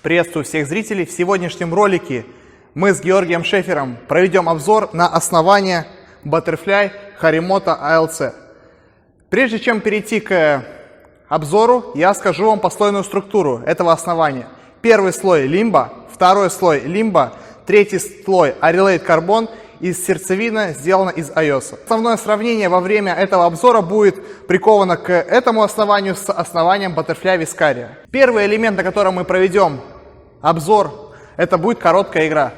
Приветствую всех зрителей. В сегодняшнем ролике мы с Георгием Шефером проведем обзор на основание Butterfly Harimoto ALC. Прежде чем перейти к обзору, я скажу вам послойную структуру этого основания. Первый слой лимба, второй слой лимба, третий слой Arelate Carbon и сердцевина сделана из айоса. Основное сравнение во время этого обзора будет приковано к этому основанию с основанием Butterfly Viscaria. Первый элемент, на котором мы проведем обзор, это будет короткая игра.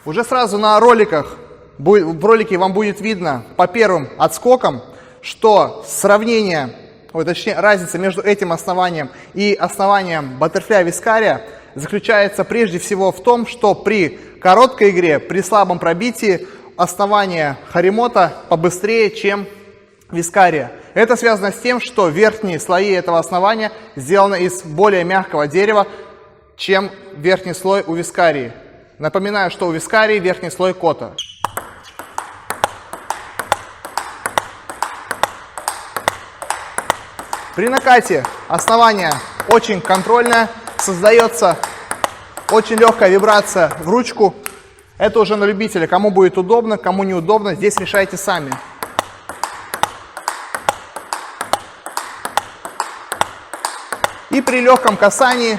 Уже сразу на роликах, в ролике вам будет видно по первым отскокам, что сравнение, точнее разница между этим основанием и основанием Butterfly Viscaria заключается прежде всего в том, что при короткой игре, при слабом пробитии, основание Harimoto побыстрее, чем Viscaria. Это связано с тем, что верхние слои этого основания сделаны из более мягкого дерева, чем верхний слой у Viscaria. Напоминаю, что у Viscaria верхний слой кота. При накате основание очень контрольное, создается очень легкая вибрация в ручку. Это уже на любителя, кому будет удобно, кому неудобно, здесь решайте сами. И при легком касании,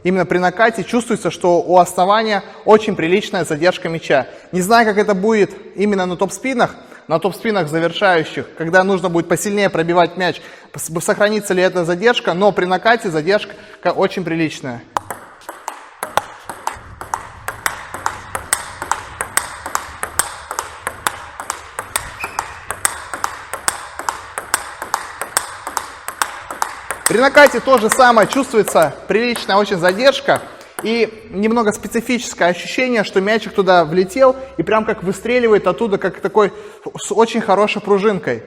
именно при накате, чувствуется, что у основания очень приличная задержка мяча. Не знаю, как это будет именно на топ-спинах завершающих, когда нужно будет посильнее пробивать мяч, сохранится ли эта задержка, но при накате задержка очень приличная. При накате то же самое, чувствуется приличная очень задержка и немного специфическое ощущение, что мячик туда влетел и прям как выстреливает оттуда, как такой с очень хорошей пружинкой.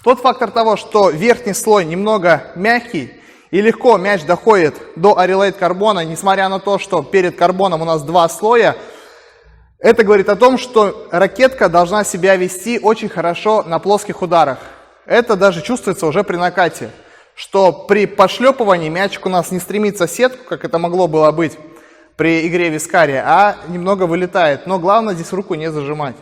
Тот фактор того, что верхний слой немного мягкий и легко мяч доходит до Arelate карбона, несмотря на то, что перед карбоном у нас два слоя, это говорит о том, что ракетка должна себя вести очень хорошо на плоских ударах. Это даже чувствуется уже при накате, что при пошлепывании мячик у нас не стремится в сетку, как это могло было быть при игре Viscaria, а немного вылетает. Но главное здесь руку не зажимать.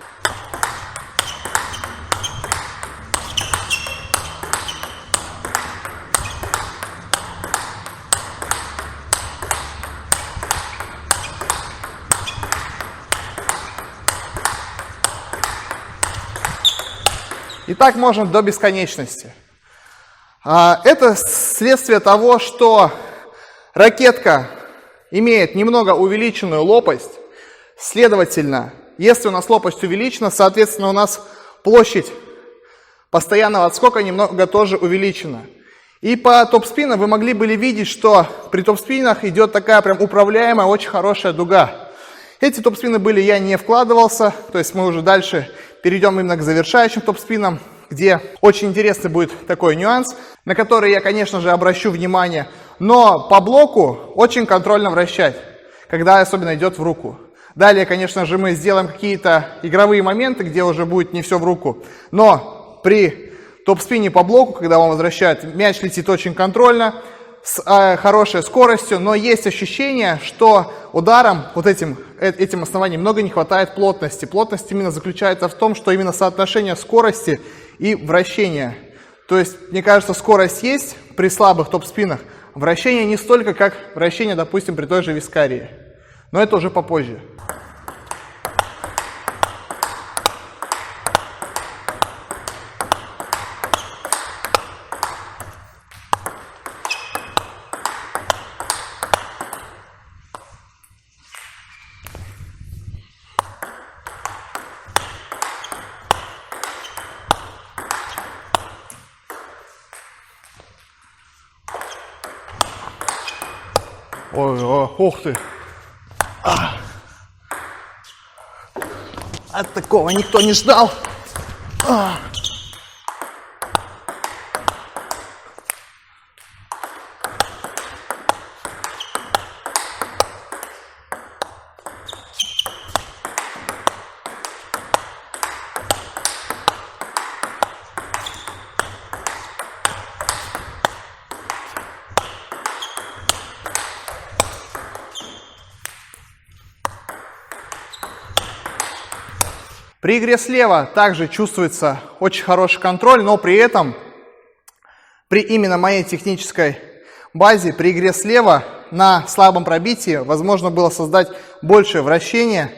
И так можно до бесконечности. Это следствие того, что ракетка имеет немного увеличенную лопасть. Следовательно, если у нас лопасть увеличена, соответственно, у нас площадь постоянного отскока немного тоже увеличена. И по топ-спинам вы могли бы видеть, что при топ-спинах идет такая прям управляемая, очень хорошая дуга. Эти топ-спины я не вкладывался, то есть мы уже дальше перейдем именно к завершающим топ-спинам, где очень интересный будет такой нюанс, на который я, конечно же, обращу внимание. Но по блоку очень контрольно вращать, когда особенно идет в руку. Далее, конечно же, мы сделаем какие-то игровые моменты, где уже будет не все в руку. Но при топ-спине по блоку, когда он возвращает, мяч летит очень контрольно, с хорошей скоростью, но есть ощущение, что ударом, этим основанием немного не хватает плотности. Плотность именно заключается в том, что именно соотношение скорости и вращения. То есть, мне кажется, скорость есть при слабых топ-спинах, вращение не столько, как вращение, допустим, при той же Viscaria. Но это уже попозже. Ой, ух ты. От такого никто не ждал. При игре слева также чувствуется очень хороший контроль, но при этом, при именно моей технической базе, при игре слева на слабом пробитии возможно было создать большее вращение,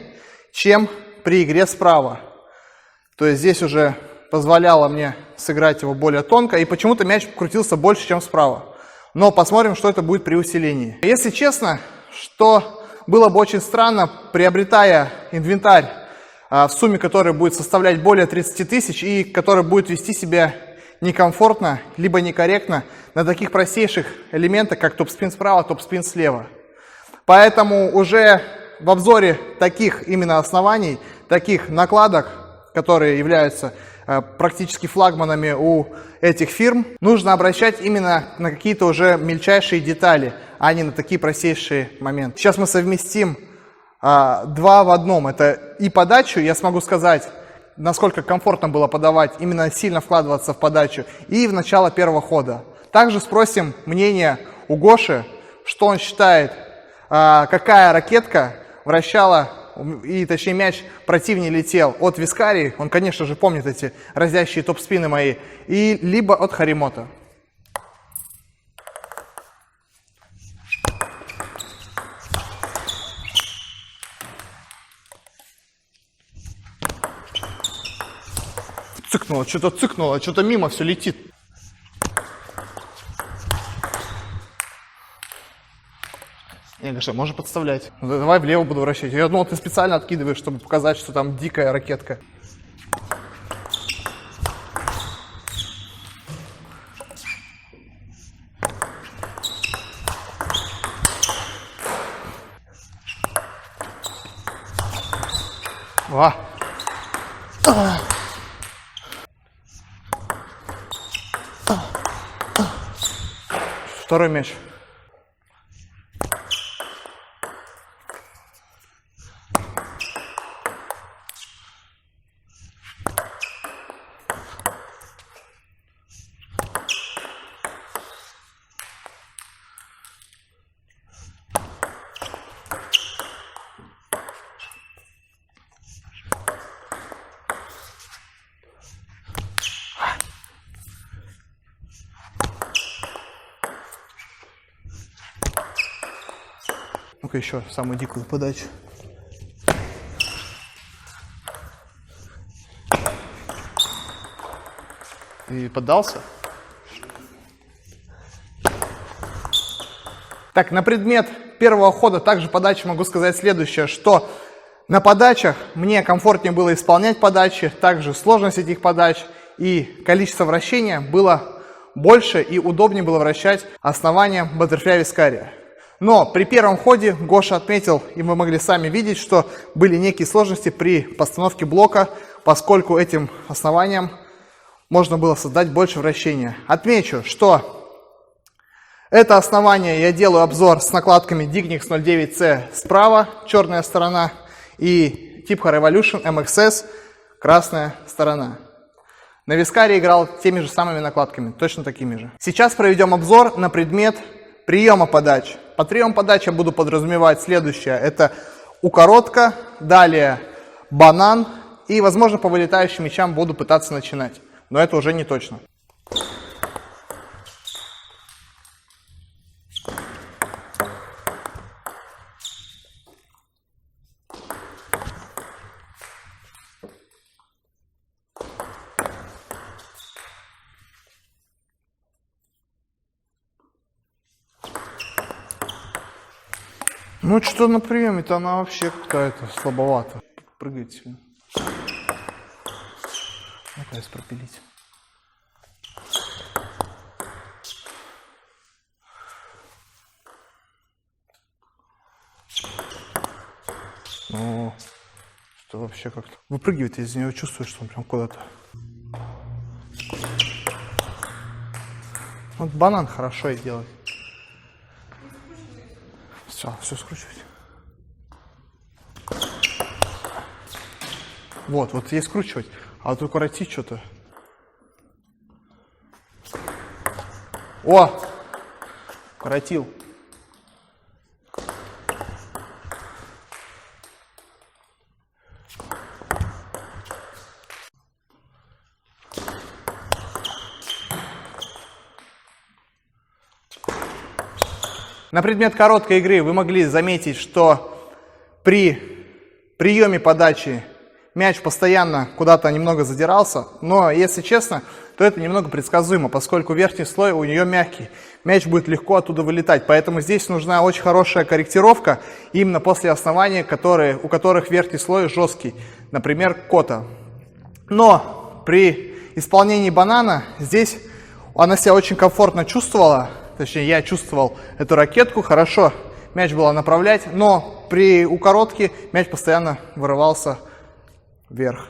чем при игре справа. То есть здесь уже позволяло мне сыграть его более тонко, и почему-то мяч крутился больше, чем справа. Но посмотрим, что это будет при усилении. Если честно, что было бы очень странно, приобретая инвентарь, в сумме который будет составлять более 30 тысяч и который будет вести себя некомфортно, либо некорректно на таких простейших элементах, как топ-спин справа, топ-спин слева. Поэтому уже в обзоре таких именно оснований, таких накладок, которые являются практически флагманами у этих фирм, нужно обращать именно на какие-то уже мельчайшие детали, а не на такие простейшие моменты. Сейчас мы совместим два в одном. Это и подачу, я смогу сказать, насколько комфортно было подавать, именно сильно вкладываться в подачу, и в начало первого хода. Также спросим мнение у Гоши, что он считает, какая ракетка вращала, и точнее мяч противнее летел от Вискарии, он, конечно же, помнит эти разящие топ-спины мои, и либо от Харимото. Цыкнуло, что-то мимо все летит. Я говорю, можно подставлять. Ну, давай влево буду вращать. Я думал, ты специально откидываешь, чтобы показать, что там дикая ракетка. Ва. Второй мяч. Ну-ка еще самую дикую подачу. И поддался. Так, на предмет первого хода также подачи могу сказать следующее, что на подачах мне комфортнее было исполнять подачи, также сложность этих подач и количество вращения было больше и удобнее было вращать основанием Butterfly Viscaria. Но при первом ходе Гоша отметил, и мы могли сами видеть, что были некие сложности при постановке блока, поскольку этим основанием можно было создать больше вращения. Отмечу, что это основание я делаю обзор с накладками Dignix 09C справа, черная сторона, и Tip Revolution MXS, красная сторона. На Вискаре играл теми же самыми накладками, точно такими же. Сейчас проведем обзор на предмет приема подач. Под прием подач я буду подразумевать следующее. Это укоротка, далее банан и, возможно, по вылетающим мячам буду пытаться начинать. Но это уже не точно. Ну, что на приеме-то она вообще какая-то слабовата. Прыгает сильно. Ну-ка, пропилить. Ну, Что вообще как-то выпрыгивает из него, чувствую, что он прям куда-то. Вот банан хорошо и делать. Все скручивать. Вот есть скручивать, а вот укоротить что-то. О! Укоротил. На предмет короткой игры вы могли заметить, что при приеме подачи мяч постоянно куда-то немного задирался, но, если честно, то это немного предсказуемо, поскольку верхний слой у нее мягкий. Мяч будет легко оттуда вылетать, поэтому здесь нужна очень хорошая корректировка именно после основания, у которых верхний слой жесткий, например, кота. Но при исполнении банана здесь она себя очень комфортно чувствовала, точнее я чувствовал эту ракетку, хорошо мяч было направлять, но при укоротке мяч постоянно вырывался вверх.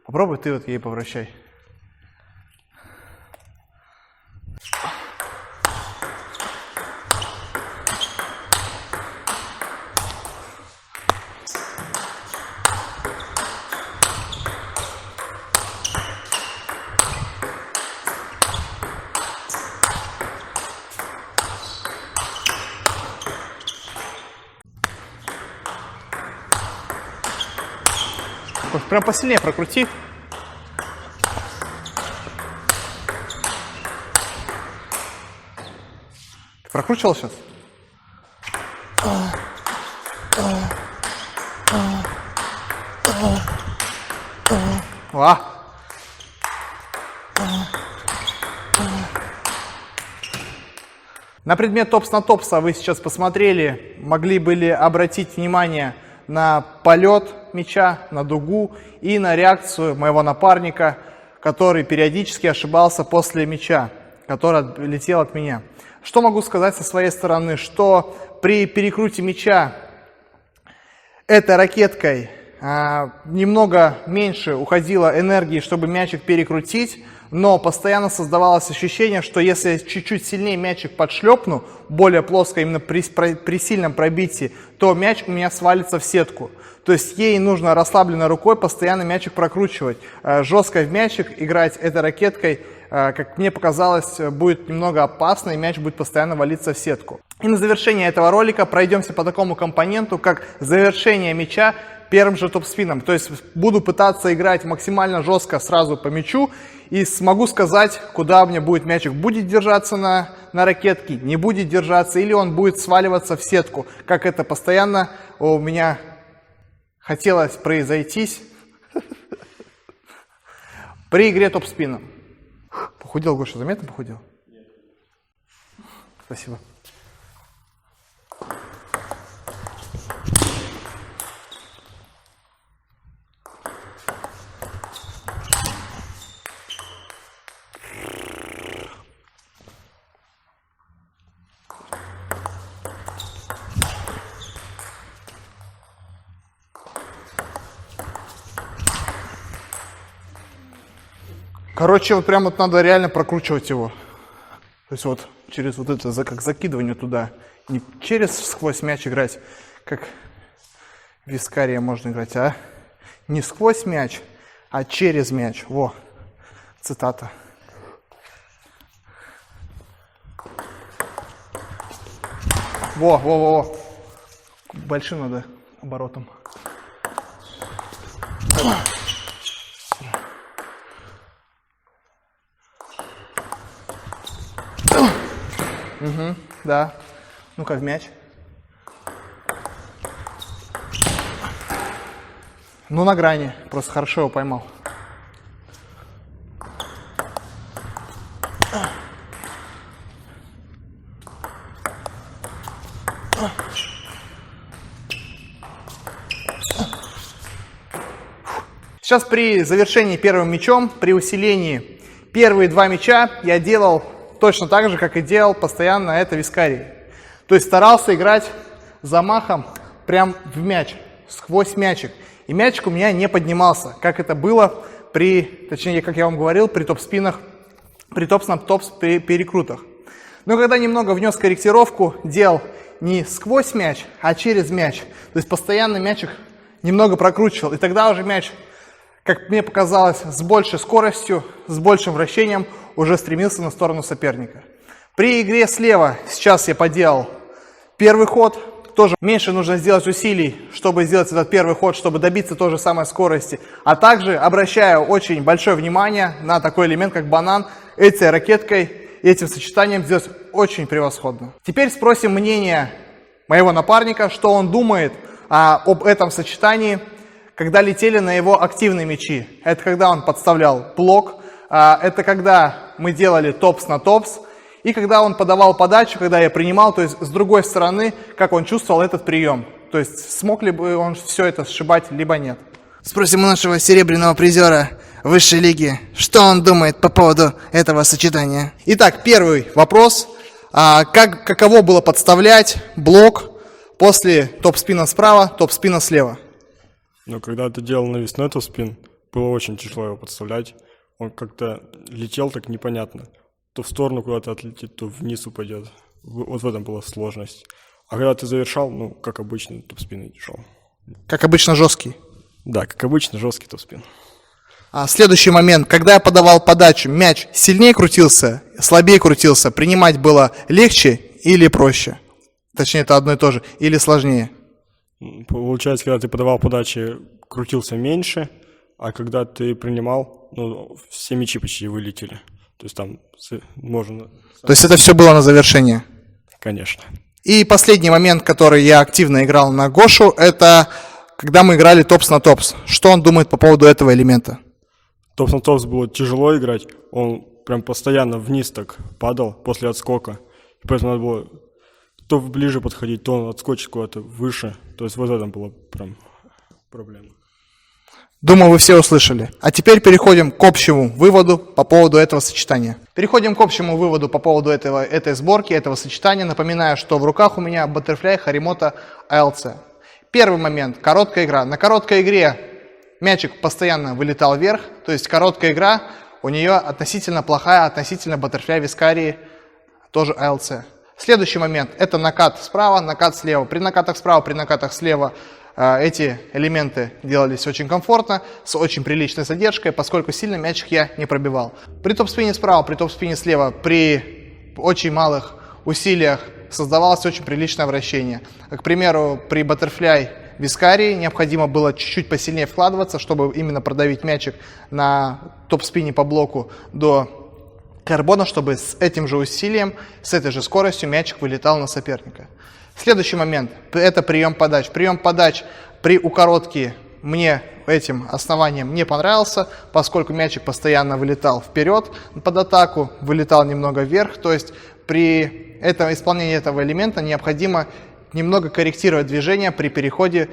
Попробуй ты вот ей повращай. Прям посильнее прокрути. Ты прокручивал сейчас? Ва! На предмет топс на топса вы сейчас посмотрели, могли были обратить внимание на полет мяча, на дугу и на реакцию моего напарника, который периодически ошибался после мяча, который летел от меня. Что могу сказать со своей стороны, что при перекруте мяча этой ракеткой немного меньше уходило энергии, чтобы мячик перекрутить, но постоянно создавалось ощущение, что если чуть-чуть сильнее мячик подшлепну, более плоско именно при сильном пробитии, то мяч у меня свалится в сетку. То есть ей нужно расслабленной рукой постоянно мячик прокручивать. Жестко в мячик играть этой ракеткой, как мне показалось, будет немного опасно, и мяч будет постоянно валиться в сетку. И на завершение этого ролика пройдемся по такому компоненту, как завершение мяча первым же топ-спином. То есть буду пытаться играть максимально жестко сразу по мячу и смогу сказать, куда у меня будет мячик. Будет держаться на ракетке, не будет держаться, или он будет сваливаться в сетку, как это постоянно у меня хотелось произойтись при игре топ-спина. Похудел, Гоша, заметно похудел? Нет. Спасибо. Короче, вот прям вот надо реально прокручивать его. То есть вот через вот это, как закидывание туда. Не через сквозь мяч играть, как в вискария можно играть, а не сквозь мяч, а через мяч. Во, цитата. Во. Большим надо оборотом. Угу, да. Ну-ка, в мяч. Ну, на грани. Просто хорошо его поймал. Сейчас при завершении первым мячом, при усилении первые два мяча я делал точно так же, как и делал постоянно на этой вискарии. То есть старался играть замахом прям в мяч, сквозь мячик. И мячик у меня не поднимался, как это было точнее, как я вам говорил, при топ-спинах, при топ-перекрутах. Но когда немного внес корректировку, делал не сквозь мяч, а через мяч. То есть постоянно мячик немного прокручивал. И тогда уже мяч, как мне показалось, с большей скоростью, с большим вращением уже стремился на сторону соперника. При игре слева сейчас я поделал первый ход. Тоже меньше нужно сделать усилий, чтобы сделать этот первый ход, чтобы добиться той же самой скорости. А также обращаю очень большое внимание на такой элемент, как банан. Этой ракеткой, этим сочетанием сделать очень превосходно. Теперь спросим мнение моего напарника, что он думает об этом сочетании, когда летели на его активные мячи. Это когда он подставлял блок, это когда мы делали топс на топс, и когда он подавал подачу, когда я принимал, то есть с другой стороны, как он чувствовал этот прием. То есть смог ли бы он все это сшибать, либо нет. Спросим у нашего серебряного призера высшей лиги, что он думает по поводу этого сочетания. Итак, первый вопрос. Каково было подставлять блок после топ-спина справа, топ-спина слева? Но когда ты делал навесной топ-спин, было очень тяжело его подставлять. Он как-то летел так непонятно. То в сторону куда-то отлетит, то вниз упадет. Вот в этом была сложность. А когда ты завершал, ну, как обычно, топ-спин шел. Как обычно, жесткий? Да, как обычно, жесткий топ-спин. Следующий момент. Когда я подавал подачу, мяч сильнее крутился, слабее крутился, принимать было легче или проще? Точнее, это одно и то же. Или сложнее? Получается, когда ты подавал подачи, крутился меньше, а когда ты принимал, ну, все мячи почти вылетели. То есть там можно... То есть это все было на завершение? Конечно. И последний момент, который я активно играл на Гошу, это когда мы играли топс на топс. Что он думает по поводу этого элемента? Топс на топс было тяжело играть. Он прям постоянно вниз так падал после отскока. И поэтому надо было то ближе подходить, то он отскочит куда-то выше. То есть вот это была прям проблема. Думаю, вы все услышали. А теперь переходим к общему выводу по поводу этого сочетания. Переходим к общему выводу по поводу этой сборки, этого сочетания. Напоминаю, что в руках у меня Butterfly Harimoto ALC. Первый момент – короткая игра. На короткой игре мячик постоянно вылетал вверх, то есть короткая игра у нее относительно плохая, относительно Butterfly Viscari, тоже ALC. Следующий момент – это накат справа, накат слева. При накатах справа, при накатах слева эти элементы делались очень комфортно, с очень приличной задержкой, поскольку сильно мячик я не пробивал. При топ-спине справа, при топ-спине слева, при очень малых усилиях создавалось очень приличное вращение. К примеру, при Butterfly Viscari необходимо было чуть-чуть посильнее вкладываться, чтобы именно продавить мячик на топ-спине по блоку до карбона, чтобы с этим же усилием, с этой же скоростью мячик вылетал на соперника. Следующий момент – это прием подач. Прием подач при укоротке мне этим основанием не понравился, поскольку мячик постоянно вылетал вперед под атаку, вылетал немного вверх. То есть при исполнении этого элемента необходимо немного корректировать движение при переходе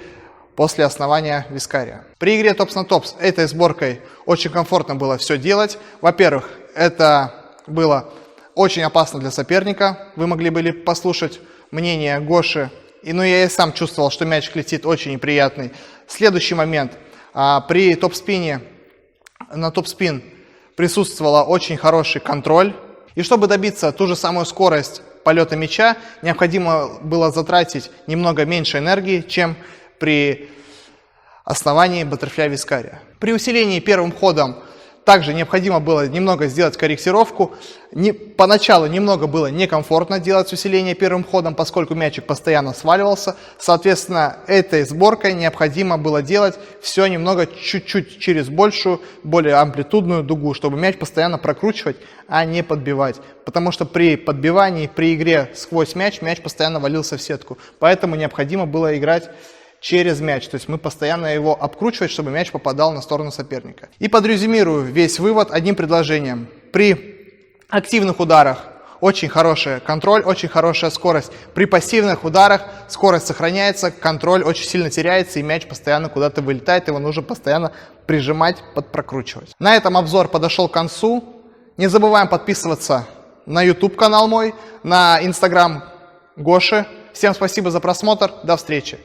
после основания Вискария. При игре топс на топс этой сборкой очень комфортно было все делать. Во-первых, это было очень опасно для соперника. Вы могли бы послушать мнение Гоши. Я и сам чувствовал, что мячик летит очень неприятный. Следующий момент. При топ-спине, на топ-спин присутствовал очень хороший контроль. И чтобы добиться ту же самую скорость полета мяча, необходимо было затратить немного меньше энергии, чем при основании Butterfly Viscari. При усилении первым ходом Также необходимо было немного сделать корректировку. Поначалу немного было некомфортно делать усиление первым ходом, поскольку мячик постоянно сваливался. Соответственно, этой сборкой необходимо было делать все немного чуть-чуть через большую, более амплитудную дугу, чтобы мяч постоянно прокручивать, а не подбивать. Потому что при подбивании, при игре сквозь мяч постоянно валился в сетку. Поэтому необходимо было играть через мяч. То есть мы постоянно его обкручивать, чтобы мяч попадал на сторону соперника. И подрезюмирую весь вывод одним предложением. При активных ударах очень хороший контроль, очень хорошая скорость. При пассивных ударах скорость сохраняется, контроль очень сильно теряется, и мяч постоянно куда-то вылетает, его нужно постоянно прижимать, подпрокручивать. На этом обзор подошел к концу. Не забываем подписываться на YouTube канал мой, на Instagram Гоши. Всем спасибо за просмотр, до встречи.